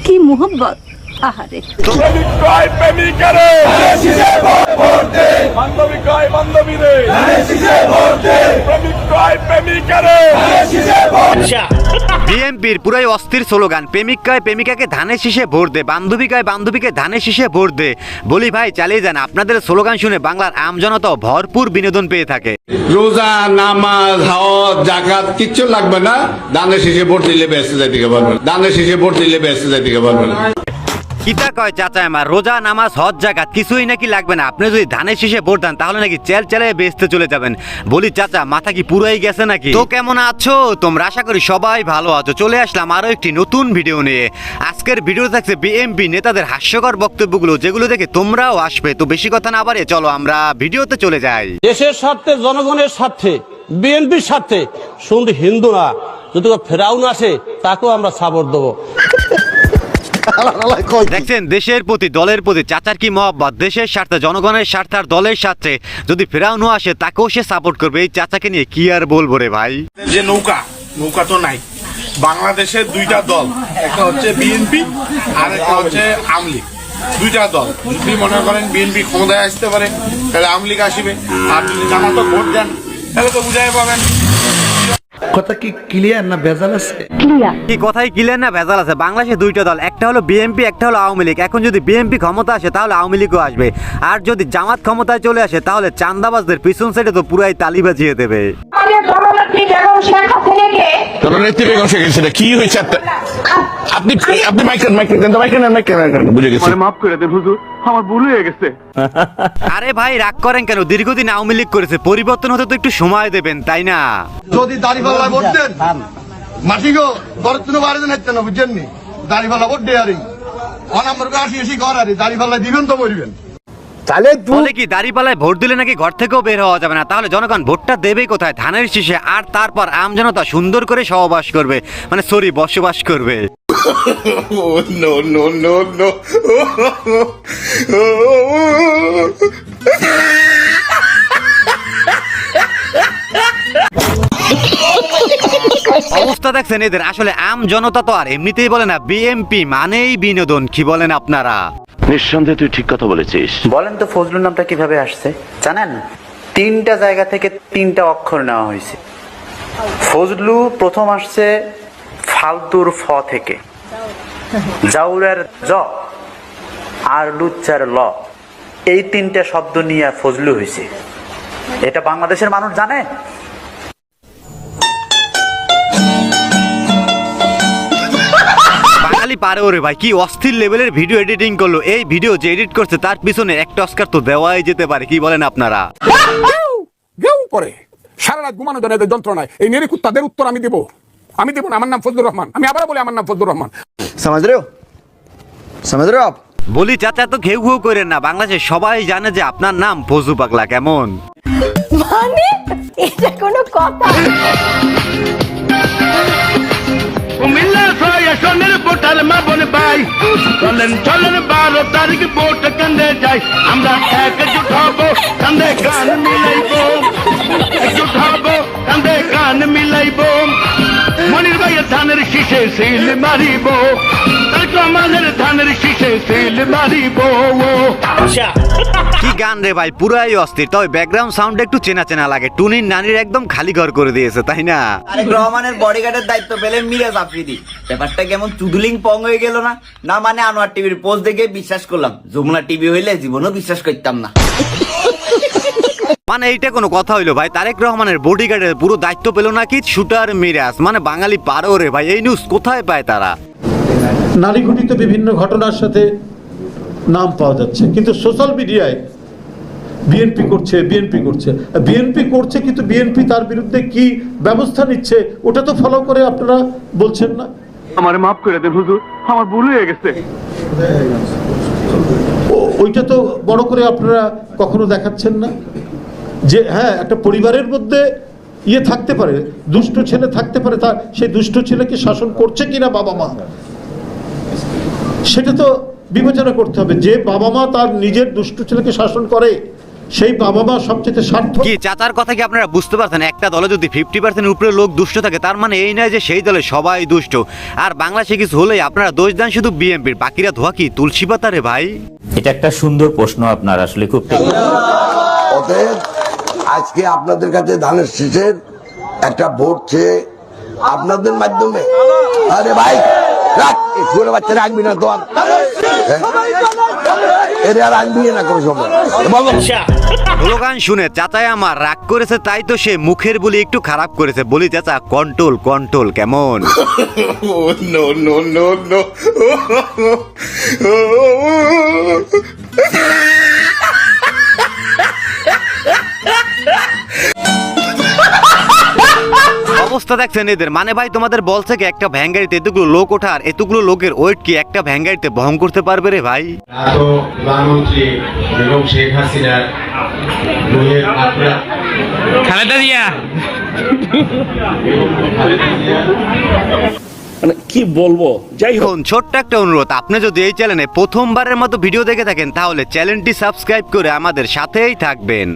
কি মোহব্বত আহারে বিএনপির পুরাই অস্থির স্লোগান, প্রেমিক কয় প্রেমিকাকে ধানের শীষে ভোট দে, বান্ধবী কয় বান্ধবীকে ধানের শীষে ভোট দে। বলি ভাই চালিয়ে যান, আপনাদের স্লোগান শুনে বাংলার আমজনতা ভরপুর বিনোদন পেয়ে থাকে। রোজা, নামাজ, হজ, যাকাত কিচ্ছু লাগবে না, ধানের শীষে ভোট দিলে বেঁচে যাইতে পারবেন, ধানের শীষে ভোট দিলে বেঁচে যাইতে পারবেন। কিতা কয় চাচা আমার, রোজা নামাজ হজ জাকাত কিছুই নাকি লাগবে না, আপনি যদি ধানের শীষে ভোট দেন তাহলে নাকি চেল চেলে বেচতে চলে যাবেন। বলি চাচা মাথা কি পুরাই গেছে নাকি? তো কেমন আছো তোমরা? আশা করি সবাই ভালো আছো। চলে আসলাম আরো একটি নতুন ভিডিও নিয়ে। আজকের ভিডিও থাকছে বিএনপি নেতাদের হাস্যকর বক্তব্যগুলো, যেগুলো দেখে তোমরাও আসবে। তো বেশি কথা না বাড়িয়ে চলো আমরা ভিডিওতে চলে যাই। দেশের স্বার্থে, জনগণের স্বার্থে, বিএনপির স্বার্থে শুধু হিন্দু না, যদি ফেরাউন আসে তাকেও আমরা সাপোর্ট দেবো। দেখছেন দেশের প্রতি দলের প্রতি চাচার কি মহব্বত, দেশের স্বার্থে জনগণের স্বার্থে আর দলের স্বার্থে যদি ফেরাউনও আসে তাকেও সে সাপোর্ট করবে। এই চাচাকে নিয়ে কি আর বলবো রে ভাই। যে নৌকা তো নাই বাংলাদেশের, দুইটা দল, একটা হচ্ছে বিএনপি আর একটা হচ্ছে আওয়ামী লীগ। দুইটা দল যদি মনে করেন বিএনপি ক্ষমতায় আসতে পারে তাহলে আওয়ামী লীগ আসবে, আর যদি জামাতে ভোট দেন তাহলে তো বুঝাই পাবেন। কথা কি ক্লিয়ার না ভেজাল আছে? কি কথাই ক্লিয়ার না ভেজাল আছে? বাংলাদেশে দুইটা দল, একটা হলো বিএনপি একটা হলো আওয়ামী লীগ। এখন যদি বিএনপি ক্ষমতা আসে তাহলে আওয়ামী লীগও আসবে, আর যদি জামাত ক্ষমতায় চলে আসে তাহলে চান্দাবাজদের পিছন সাইডে তো পুরাই তালি বাজিয়ে দেবে। কি হয়েছে? আপনি বুঝে গেছেন। মাফ করে দেন হুজুর, আমার ভুল হয়ে গেছে। আরে ভাই রাগ করেন কেন? দীর্ঘদিন আওয়ামী লীগ করেছে, পরিবর্তন হতে তো একটু সময় দেবেন তাই না? যদি দাড়িপাল্লা ভোট দেন মাসিগো দরজনে বাড়ি দেন হচ্ছে না, বুঝছেন নি? দাড়িপাল্লা ভোট দেয় আরে অনাম্বরকে আসি ঘর আরে দাড়িপাল্লা দিবেন তো বলবেন। বলে কি দাড়িপাল্লায় ভোট দিলে নাকি ঘর থেকেও বের হওয়া যাবে না? তাহলে জনগণ ভোটটা দেবে কোথায়? ধানের শীষে। আর তারপর আমজনতা সুন্দর করে সহবাস করবে, মানে সরি বসবাস করবে। No no no no. অবস্থা দেখছেন এদের। আসলে আম জনতা তো আর এমনিতেই বলে না বিএনপি মানেই বিনোদন। কি বলেন আপনারা? নিঃসন্দেহে তুই ঠিক কথা বলেছিস। বলেন তো ফজলুর নামটা কিভাবে আসছে জানেন? 3টা জায়গা থেকে 3টা অক্ষর নেওয়া হয়েছে। ফজলু প্রথম আসছে ফালতুর ফ থেকে, জাউরের জ আর লুচ্চার ল, এই 3টে শব্দ নিয়ে ফজলু হয়েছে। এটা বাংলাদেশের মানুষ জানে? বাঙালি পারে ওরে ভাই, কি অস্থির লেভেলের ভিডিও এডিটিং করলো। এই ভিডিও যে এডিট করছে তার পিছনে একটা অস্কার তো দেওয়াই যেতে পারে। কি বলেন আপনারা? করে সারা রাত ঘুমানো দেয় যন্ত্রণায় এই নেড়ে কুত্তাদের উত্তর আমি দেবো না। আমার নাম ফজলুর রহমান, আমি আবার বলি আমার নাম ফজলুর রহমান। বলি চাচা তো ঘেউ ঘেউ করেন না, বাংলাদেশে সবাই জানে যে আপনার নাম ফজু পাগলা। কেমন মানে এটা কোনো কথা? চলেন 12 তারিখ ভোট কেন্দ্রে যাই, আমরা একজুট হব, কাঁধে কান মিলাইব, একজুট হব, কাঁধে কান মিলাইব। মনির ভাইয়ের ধানের শীষে সিল মারিব, আমাদের ধানের শীষে সিল মারিব। কি গান রে ভাই, পুরাই অস্থির। তবে ব্যাকগ্রাউন্ড সাউন্ড একটু চেনা চেনা লাগে। টুনির নানির একদম খালি ঘর করে দিয়েছে তাই না? তারেক রহমানের বডিগার্ডের দায়িত্ব পেলে মিরাজ আফ্রিদি। ব্যাপারটা কেমন চুদুলিং পং হয়ে গেল না? না মানে আনোয়ার টিভির পোস্ট দেখে বিশ্বাস করলাম, যমুনা টিভি হইলে জীবনও বিশ্বাস করতাম না। মানে এইটা কোনো কথা হইলো ভাই? তারেক রহমানের বডিগার্ডের পুরো দায়িত্ব পেল নাকি শুটার মিরাজ? মানে বাঙালি পারো রে ভাই, এই নিউজ কোথায় পায় তারা? নারী ঘটিত বিভিন্ন ঘটনার সাথে নাম পাওয়া যাচ্ছে, কিন্তু সোশ্যাল মিডিয়ায় বিএনপি করছে কিন্তু বিএনপি তার বিরুদ্ধে কি ব্যবস্থা নিচ্ছে ওটা তো ফলো করে আপনারা বলছেন না। আমার মাফ করে দেন হুজুর, আমার ভুল হয়ে গেছে। ওইটা তো বড় করে আপনারা কখনো দেখাচ্ছেন না যে হ্যাঁ একটা পরিবারের মধ্যে থাকতে পারে, দুষ্ট ছেলে থাকতে পারে, তার সেই দুষ্ট ছেলেকে শাসন করছে কিনা বাবা মা, সেটা তো বিবেচনা করতে হবে। যে বাবা মা তার নিজের দুষ্ট ছেলেকে শাসন করে সেই বাবা মা সবচেয়ে স্বার্থ। কি চাচার কথা কি আপনারা বুঝতে পারছেন? একটা দলে যদি 50% উপরে লোক দুষ্ট থাকে, তার মানে এই নয় যে সেই দলে সবাই দুষ্ট। আর বাংলাদেশে কিছু হলেই আপনারা দোষ দেন শুধু বিএনপির, বাকিরা ধোয়া কি তুলসী পাতা রে ভাই? এটা একটা সুন্দর প্রশ্ন আপনার, আসলে খুব অতএব আজকে আপনাদের কাছে ধানের শীষের একটা ভোট চেয়ে আপনাদের মাধ্যমে, আরে ভাই রাখ, ছোট বাচ্চা রাখবি না তো আর, এর আর রাখবি না কোনো সময়। স্লোগান শুনে চাচাই আমার রাগ করেছে, তাই তো সে মুখের বলি একটু খারাপ করেছে। বলি চাচা কন্ট্রোল কন্ট্রোল কেমন? নো নো নো নো অবস্থা দেখছেন এদের, মানে ভাই তোমাদের বলছে কি একটা ভ্যান গাড়িতে এতগুলো লোক ওঠার, এতগুলো লোকের ওয়েট কি একটা ভ্যান গাড়িতে বহন করতে পারবে রে ভাই? প্রধানমন্ত্রী বেগম শেখ হাসিনার খালেদা জিয়া মানে কি বলবো, যাই হোক। এখন ছোট্ট একটা অনুরোধ, আপনি যদি এই চ্যানেলে প্রথমবারের মতো ভিডিও দেখে থাকেন তাহলে চ্যানেলটি সাবস্ক্রাইব করে আমাদের সাথেই থাকবেন।